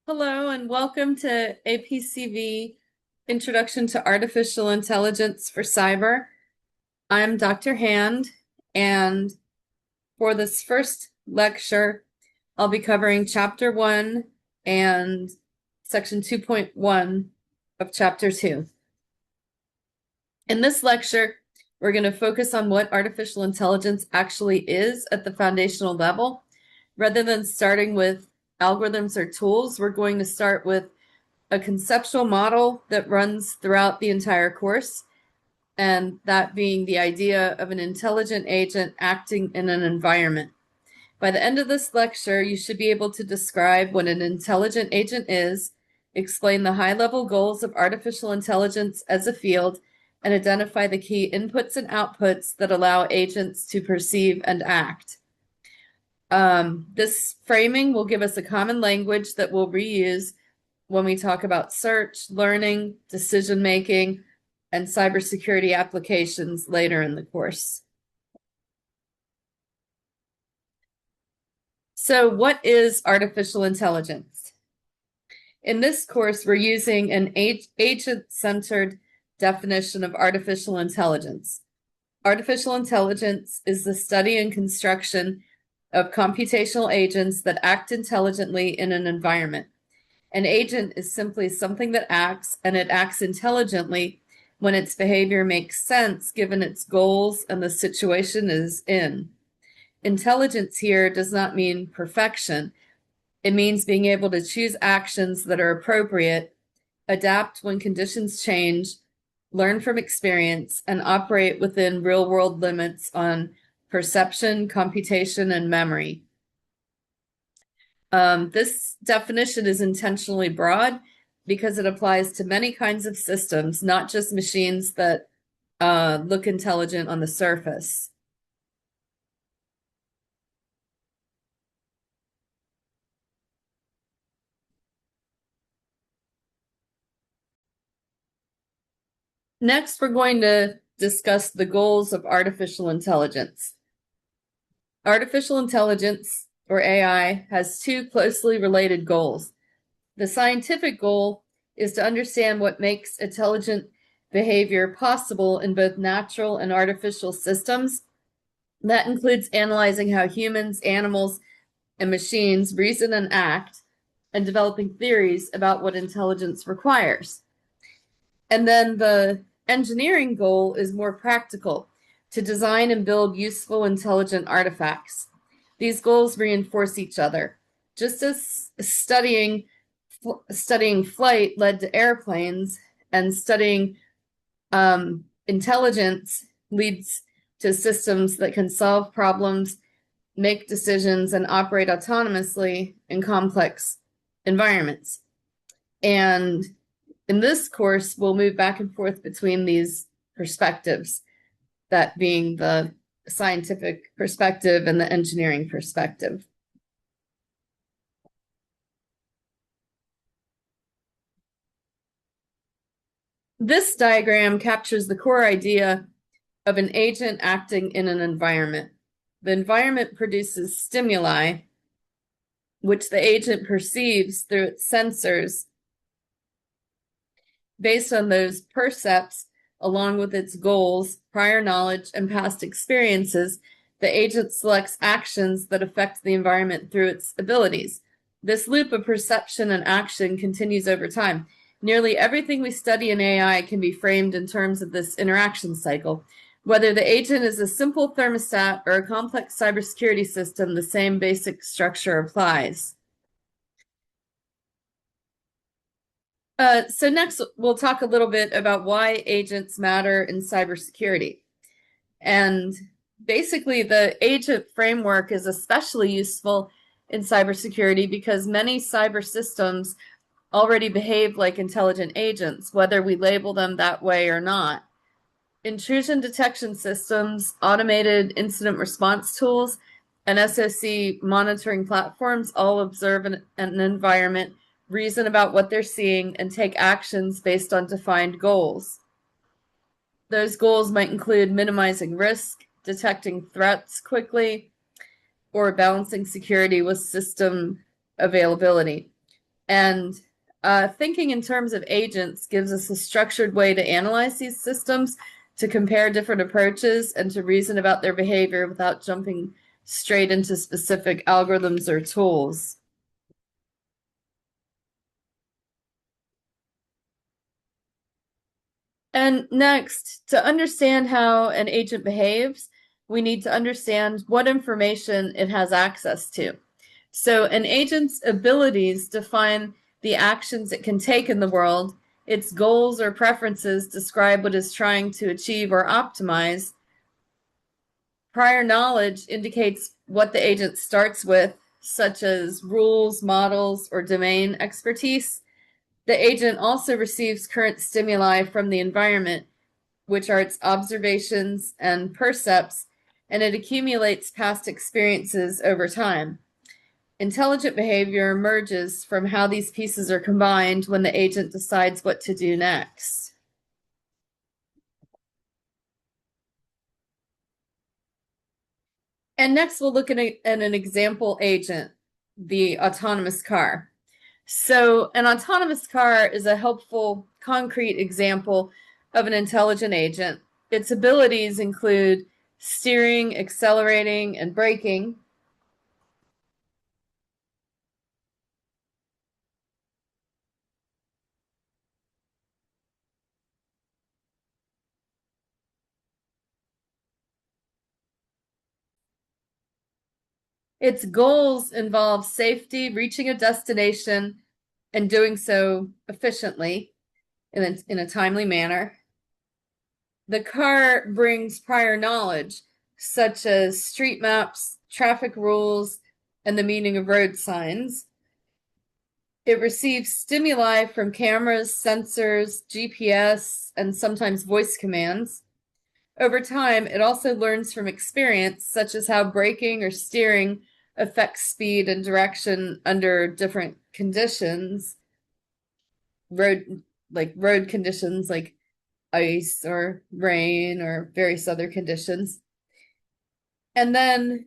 Hello and welcome to APCV Introduction to Artificial Intelligence for Cyber. I'm Dr. Hand, and for this first lecture, I'll be covering Chapter 1 and Section 2.1 of Chapter 2. In this lecture, we're going to focus on what artificial intelligence actually is at the foundational level. Rather than starting with algorithms or tools, we're going to start with a conceptual model that runs throughout the entire course, and that being the idea of an intelligent agent acting in an environment. By the end of this lecture, you should be able to describe what an intelligent agent is, explain the high-level goals of artificial intelligence as a field, and identify the key inputs and outputs that allow agents to perceive and act. This framing will give us a common language that we'll reuse when we talk about search, learning, decision-making, and cybersecurity applications later in the course. So what is artificial intelligence? In this course, we're using an agent-centered definition of artificial intelligence. Artificial intelligence is the study and construction of computational agents that act intelligently in an environment. An agent is simply something that acts, and it acts intelligently when its behavior makes sense given its goals and the situation it is in. Intelligence here does not mean perfection. It means being able to choose actions that are appropriate, adapt when conditions change, learn from experience, and operate within real-world limits on perception, computation, and memory. This definition is intentionally broad because it applies to many kinds of systems, not just machines that look intelligent on the surface. Next, we're going to discuss the goals of artificial intelligence. Artificial intelligence, or AI, has two closely related goals. The scientific goal is to understand what makes intelligent behavior possible in both natural and artificial systems. That includes analyzing how humans, animals, and machines reason and act, and developing theories about what intelligence requires. And then the engineering goal is more practical, to design and build useful, intelligent artifacts. These goals reinforce each other. Just as studying flight led to airplanes, and studying intelligence leads to systems that can solve problems, make decisions, and operate autonomously in complex environments. And in this course, we'll move back and forth between these perspectives, that being the scientific perspective and the engineering perspective. This diagram captures the core idea of an agent acting in an environment. The environment produces stimuli, which the agent perceives through its sensors. Based on those percepts, along with its goals, prior knowledge, and past experiences, the agent selects actions that affect the environment through its abilities. This loop of perception and action continues over time. Nearly everything we study in AI can be framed in terms of this interaction cycle. Whether the agent is a simple thermostat or a complex cybersecurity system, the same basic structure applies. So next, we'll talk a little bit about why agents matter in cybersecurity. And basically, the agent framework is especially useful in cybersecurity because many cyber systems already behave like intelligent agents, whether we label them that way or not. Intrusion detection systems, automated incident response tools, and SOC monitoring platforms all observe an environment, reason about what they're seeing, and take actions based on defined goals. Those goals might include minimizing risk, detecting threats quickly, or balancing security with system availability. And thinking in terms of agents gives us a structured way to analyze these systems, to compare different approaches, and to reason about their behavior without jumping straight into specific algorithms or tools. And next, to understand how an agent behaves, we need to understand what information it has access to. So an agent's abilities define the actions it can take in the world. Its goals or preferences describe what it's trying to achieve or optimize. Prior knowledge indicates what the agent starts with, such as rules, models, or domain expertise. The agent also receives current stimuli from the environment, which are its observations and percepts, and it accumulates past experiences over time. Intelligent behavior emerges from how these pieces are combined when the agent decides what to do next. And next, we'll look at an example agent, the autonomous car. So, an autonomous car is a helpful, concrete example of an intelligent agent. Its abilities include steering, accelerating, and braking. Its goals involve safety, reaching a destination, and doing so efficiently in a timely manner. The car brings prior knowledge, such as street maps, traffic rules, and the meaning of road signs. It receives stimuli from cameras, sensors, GPS, and sometimes voice commands. Over time, it also learns from experience, such as how braking or steering affects speed and direction under different conditions, road conditions like ice or rain or various other conditions. And then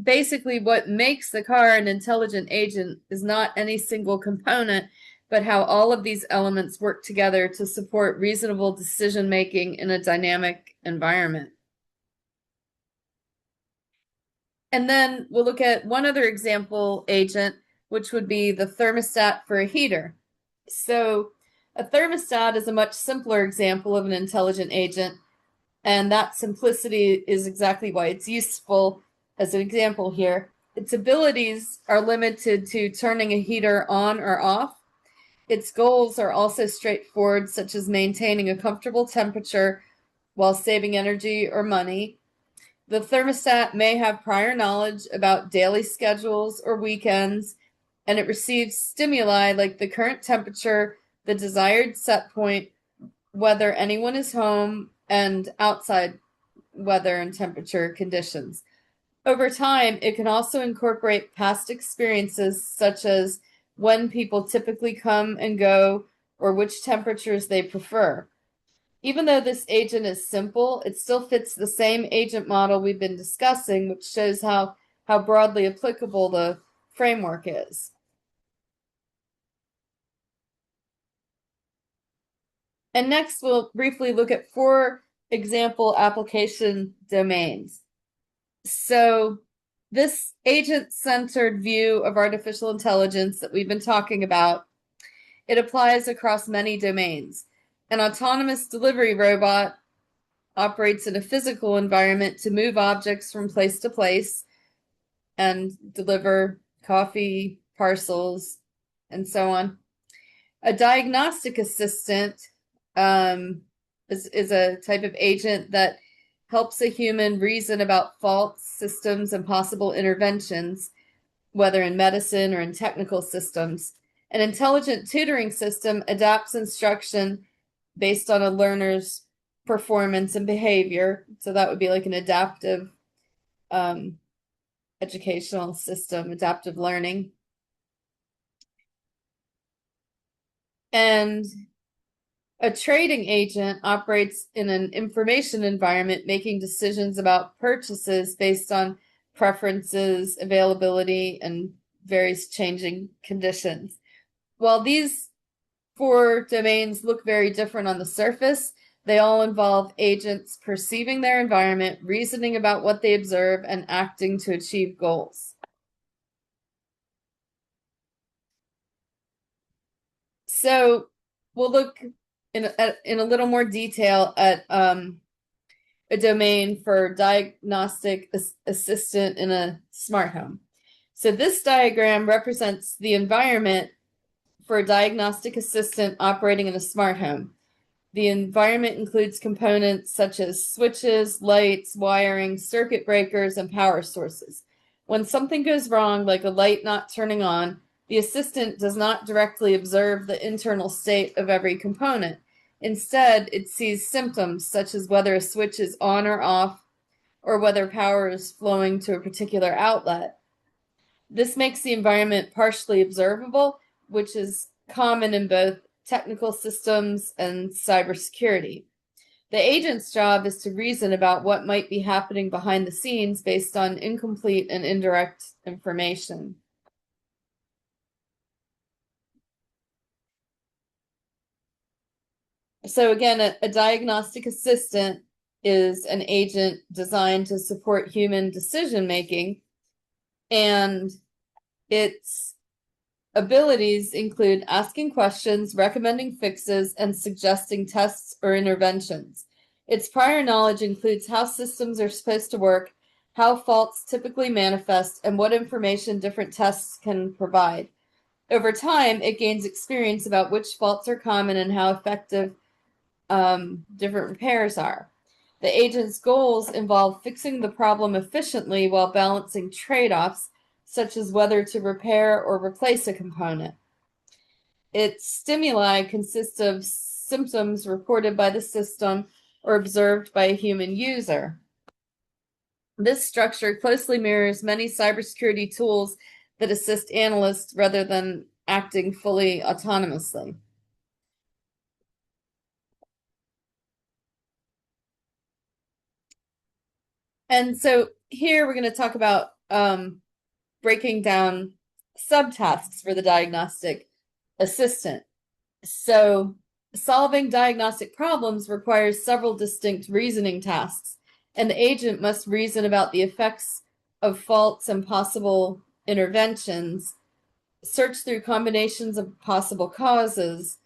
basically what makes the car an intelligent agent is not any single component, but how all of these elements work together to support reasonable decision making in a dynamic environment. And then we'll look at one other example agent, which would be the thermostat for a heater. So a thermostat is a much simpler example of an intelligent agent, and that simplicity is exactly why it's useful as an example here. Its abilities are limited to turning a heater on or off. Its goals are also straightforward, such as maintaining a comfortable temperature while saving energy or money. The thermostat may have prior knowledge about daily schedules or weekends, and it receives stimuli like the current temperature, the desired set point, whether anyone is home, and outside weather and temperature conditions. Over time, it can also incorporate past experiences, such as when people typically come and go or which temperatures they prefer. Even though this agent is simple, it still fits the same agent model we've been discussing, which shows how broadly applicable the framework is. And next, we'll briefly look at 4 example application domains. So this agent-centered view of artificial intelligence that we've been talking about, it applies across many domains. An autonomous delivery robot operates in a physical environment to move objects from place to place and deliver coffee, parcels, and so on. A diagnostic assistant is a type of agent that helps a human reason about faults, systems, and possible interventions, whether in medicine or in technical systems. An intelligent tutoring system adapts instruction based on a learner's performance and behavior. So that would be like an adaptive educational system, adaptive learning. And a trading agent operates in an information environment, making decisions about purchases based on preferences, availability, and various changing conditions. While these 4 domains look very different on the surface, they all involve agents perceiving their environment, reasoning about what they observe, and acting to achieve goals. So we'll look in a little more detail at a domain for diagnostic assistant in a smart home. So this diagram represents the environment for a diagnostic assistant operating in a smart home. The environment includes components such as switches, lights, wiring, circuit breakers, and power sources. When something goes wrong, like a light not turning on, the assistant does not directly observe the internal state of every component. Instead, it sees symptoms such as whether a switch is on or off, or whether power is flowing to a particular outlet. This makes the environment partially observable, which is common in both technical systems and cybersecurity. The agent's job is to reason about what might be happening behind the scenes based on incomplete and indirect information. So again, a diagnostic assistant is an agent designed to support human decision making, and its abilities include asking questions, recommending fixes, and suggesting tests or interventions. Its prior knowledge includes how systems are supposed to work, how faults typically manifest, and what information different tests can provide. Over time, it gains experience about which faults are common and how effective different repairs are. The agent's goals involve fixing the problem efficiently while balancing trade-offs, such as whether to repair or replace a component. Its stimuli consist of symptoms reported by the system or observed by a human user. This structure closely mirrors many cybersecurity tools that assist analysts rather than acting fully autonomously. And so here we're going to talk about breaking down subtasks for the diagnostic assistant. So solving diagnostic problems requires several distinct reasoning tasks, and the agent must reason about the effects of faults and possible interventions, search through combinations of possible causes,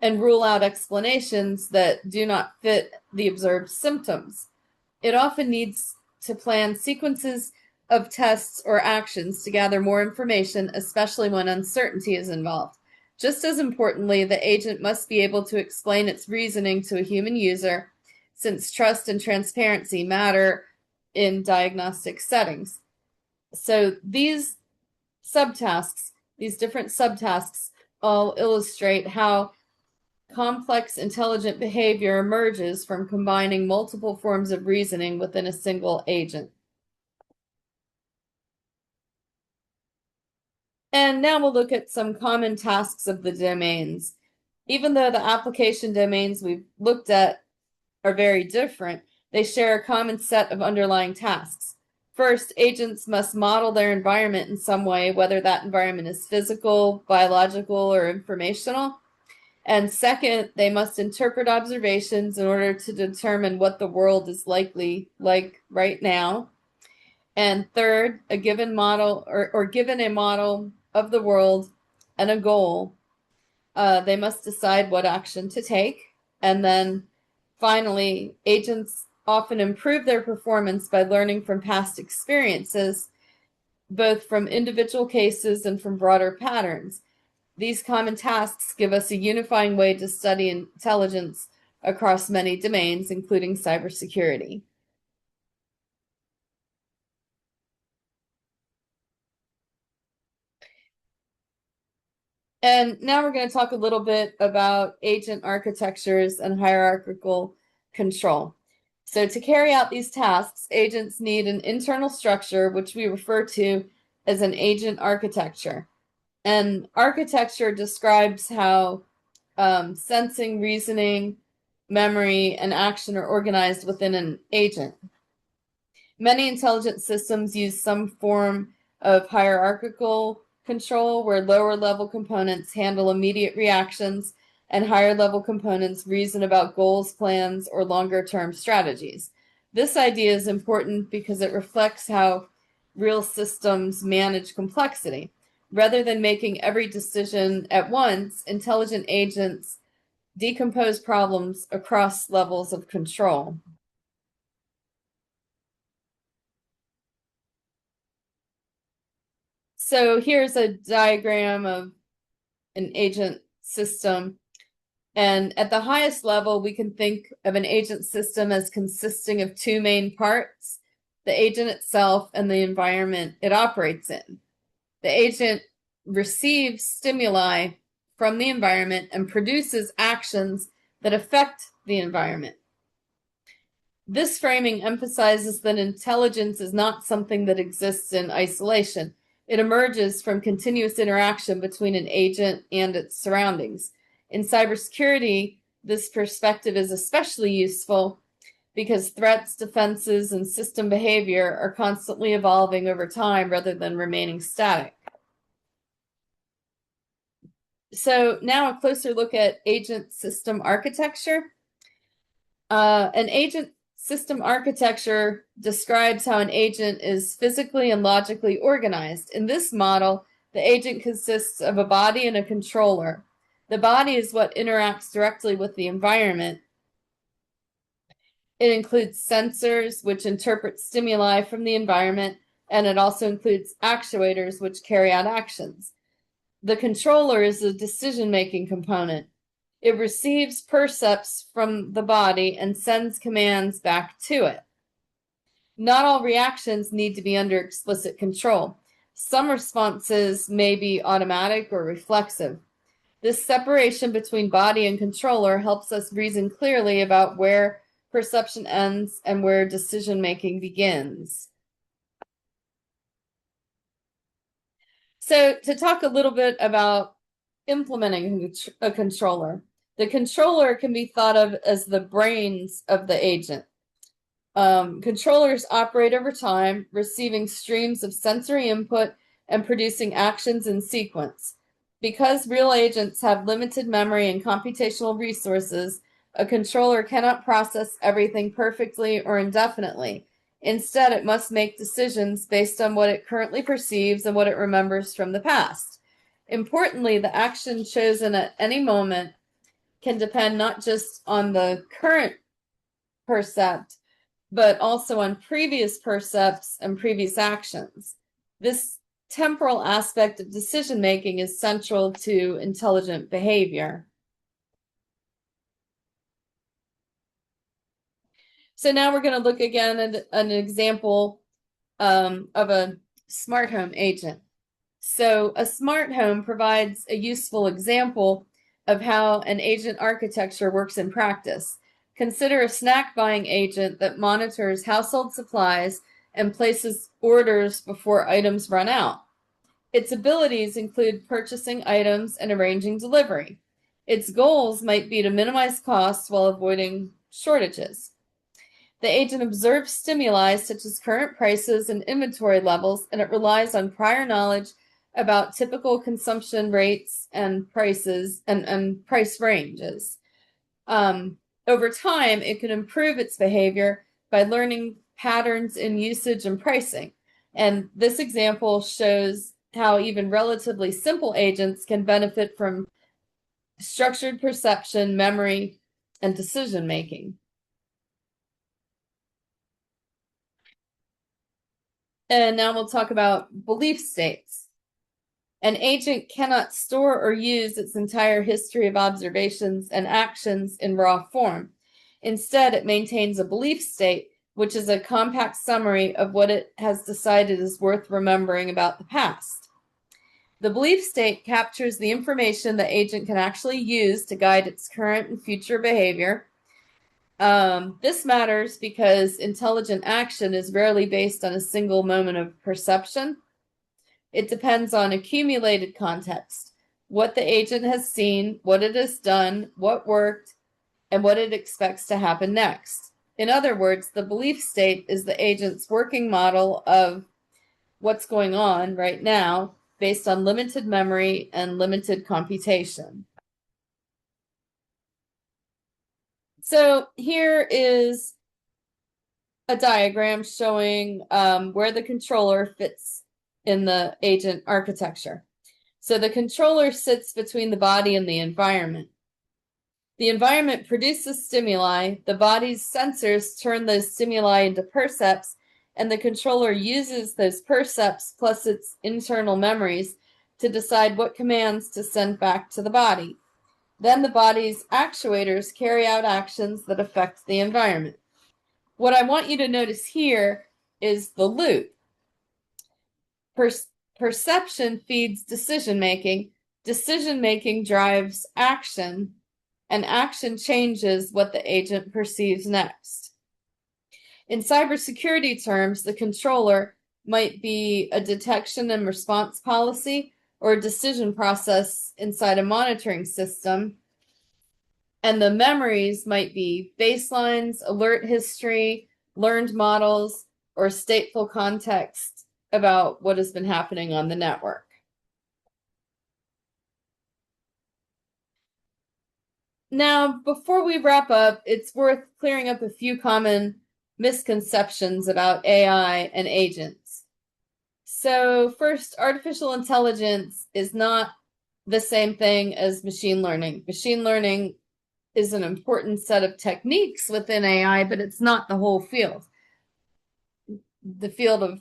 and rule out explanations that do not fit the observed symptoms. It often needs to plan sequences of tests or actions to gather more information, especially when uncertainty is involved. Just as importantly, the agent must be able to explain its reasoning to a human user, since trust and transparency matter in diagnostic settings. So these subtasks, these different subtasks, all illustrate how complex intelligent behavior emerges from combining multiple forms of reasoning within a single agent. And now we'll look at some common tasks of the domains. Even though the application domains we've looked at are very different, they share a common set of underlying tasks. First, agents must model their environment in some way, whether that environment is physical, biological, or informational. And second, they must interpret observations in order to determine what the world is likely like right now. And third, a given model or given a model of the world and a goal, they must decide what action to take. And then finally, agents often improve their performance by learning from past experiences, both from individual cases and from broader patterns. These common tasks give us a unifying way to study intelligence across many domains, including cybersecurity. And now we're going to talk a little bit about agent architectures and hierarchical control. So to carry out these tasks, agents need an internal structure, which we refer to as an agent architecture. And architecture describes how sensing, reasoning, memory, and action are organized within an agent. Many intelligent systems use some form of hierarchical control, where lower level components handle immediate reactions and higher level components reason about goals, plans, or longer term strategies. This idea is important because it reflects how real systems manage complexity. Rather than making every decision at once, intelligent agents decompose problems across levels of control. So here's a diagram of an agent system. And at the highest level, we can think of an agent system as consisting of two main parts: the agent itself and the environment it operates in. The agent receives stimuli from the environment and produces actions that affect the environment. This framing emphasizes that intelligence is not something that exists in isolation. It emerges from continuous interaction between an agent and its surroundings. In cybersecurity, this perspective is especially useful because threats, defenses, and system behavior are constantly evolving over time rather than remaining static. So now a closer look at agent system architecture. An agent system architecture describes how an agent is physically and logically organized. In this model, the agent consists of a body and a controller. The body is what interacts directly with the environment. It includes sensors, which interpret stimuli from the environment, and it also includes actuators, which carry out actions. The controller is a decision-making component. It receives percepts from the body and sends commands back to it. Not all reactions need to be under explicit control. Some responses may be automatic or reflexive. This separation between body and controller helps us reason clearly about where perception ends and where decision-making begins. So to talk a little bit about implementing a controller, the controller can be thought of as the brains of the agent. Controllers operate over time, receiving streams of sensory input and producing actions in sequence. Because real agents have limited memory and computational resources, a controller cannot process everything perfectly or indefinitely. Instead, it must make decisions based on what it currently perceives and what it remembers from the past. Importantly, the action chosen at any moment can depend not just on the current percept, but also on previous percepts and previous actions. This temporal aspect of decision-making is central to intelligent behavior. So now we're going to look again at an example of a smart home agent. So a smart home provides a useful example of how an agent architecture works in practice. Consider a snack buying agent that monitors household supplies and places orders before items run out. Its abilities include purchasing items and arranging delivery. Its goals might be to minimize costs while avoiding shortages. The agent observes stimuli such as current prices and inventory levels, and it relies on prior knowledge about typical consumption rates and prices and price ranges. Over time, it can improve its behavior by learning patterns in usage and pricing. And this example shows how even relatively simple agents can benefit from structured perception, memory, and decision making. And now we'll talk about belief states. An agent cannot store or use its entire history of observations and actions in raw form. Instead, it maintains a belief state, which is a compact summary of what it has decided is worth remembering about the past. The belief state captures the information the agent can actually use to guide its current and future behavior. This matters because intelligent action is rarely based on a single moment of perception. It depends on accumulated context, what the agent has seen, what it has done, what worked, and what it expects to happen next. In other words, the belief state is the agent's working model of what's going on right now, based on limited memory and limited computation. So here is a diagram showing where the controller fits in the agent architecture. So the controller sits between the body and the environment. The environment produces stimuli, the body's sensors turn those stimuli into percepts, and the controller uses those percepts plus its internal memories to decide what commands to send back to the body. Then the body's actuators carry out actions that affect the environment. What I want you to notice here is the loop. Perception feeds decision-making. Decision-making drives action, and action changes what the agent perceives next. In cybersecurity terms, the controller might be a detection and response policy or a decision process inside a monitoring system. And the memories might be baselines, alert history, learned models, or stateful context about what has been happening on the network. Now, before we wrap up, it's worth clearing up a few common misconceptions about AI and agents. So first, artificial intelligence is not the same thing as machine learning. Machine learning is an important set of techniques within AI, but it's not the whole field. The field of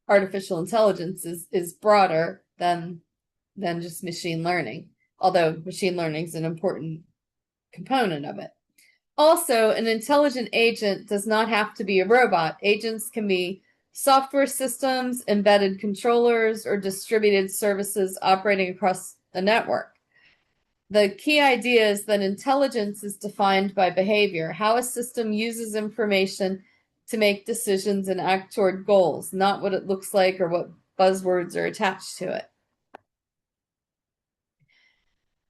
artificial intelligence is broader than just machine learning, although machine learning is an important component of it. Also, an intelligent agent does not have to be a robot. Agents can be software systems, embedded controllers, or distributed services operating across the network. The key idea is that intelligence is defined by behavior, how a system uses information to make decisions and act toward goals, not what it looks like or what buzzwords are attached to it.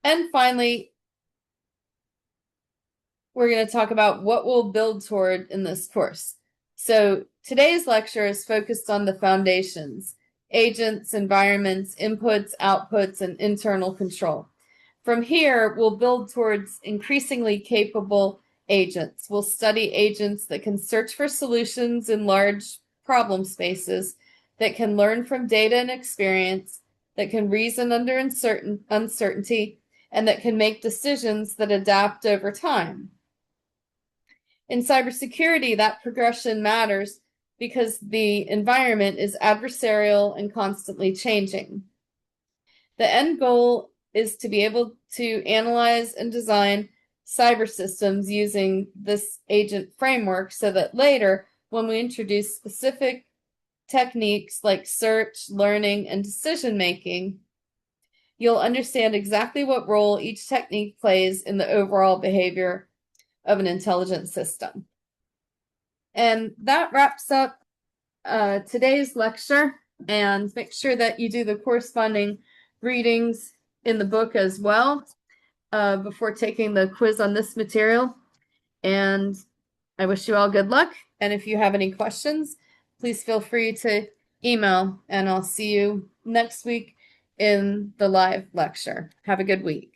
And finally, we're going to talk about what we'll build toward in this course. So today's lecture is focused on the foundations: agents, environments, inputs, outputs, and internal control. From here, we'll build towards increasingly capable agents. We'll study agents that can search for solutions in large problem spaces, that can learn from data and experience, that can reason under uncertainty, and that can make decisions that adapt over time. In cybersecurity, that progression matters because the environment is adversarial and constantly changing. The end goal is to be able to analyze and design cyber systems using this agent framework so that later, when we introduce specific techniques like search, learning, and decision-making, you'll understand exactly what role each technique plays in the overall behavior of an intelligent system. And that wraps up today's lecture, and make sure that you do the corresponding readings in the book as well before taking the quiz on this material. And I wish you all good luck. And if you have any questions, please feel free to email, and I'll see you next week in the live lecture. Have a good week.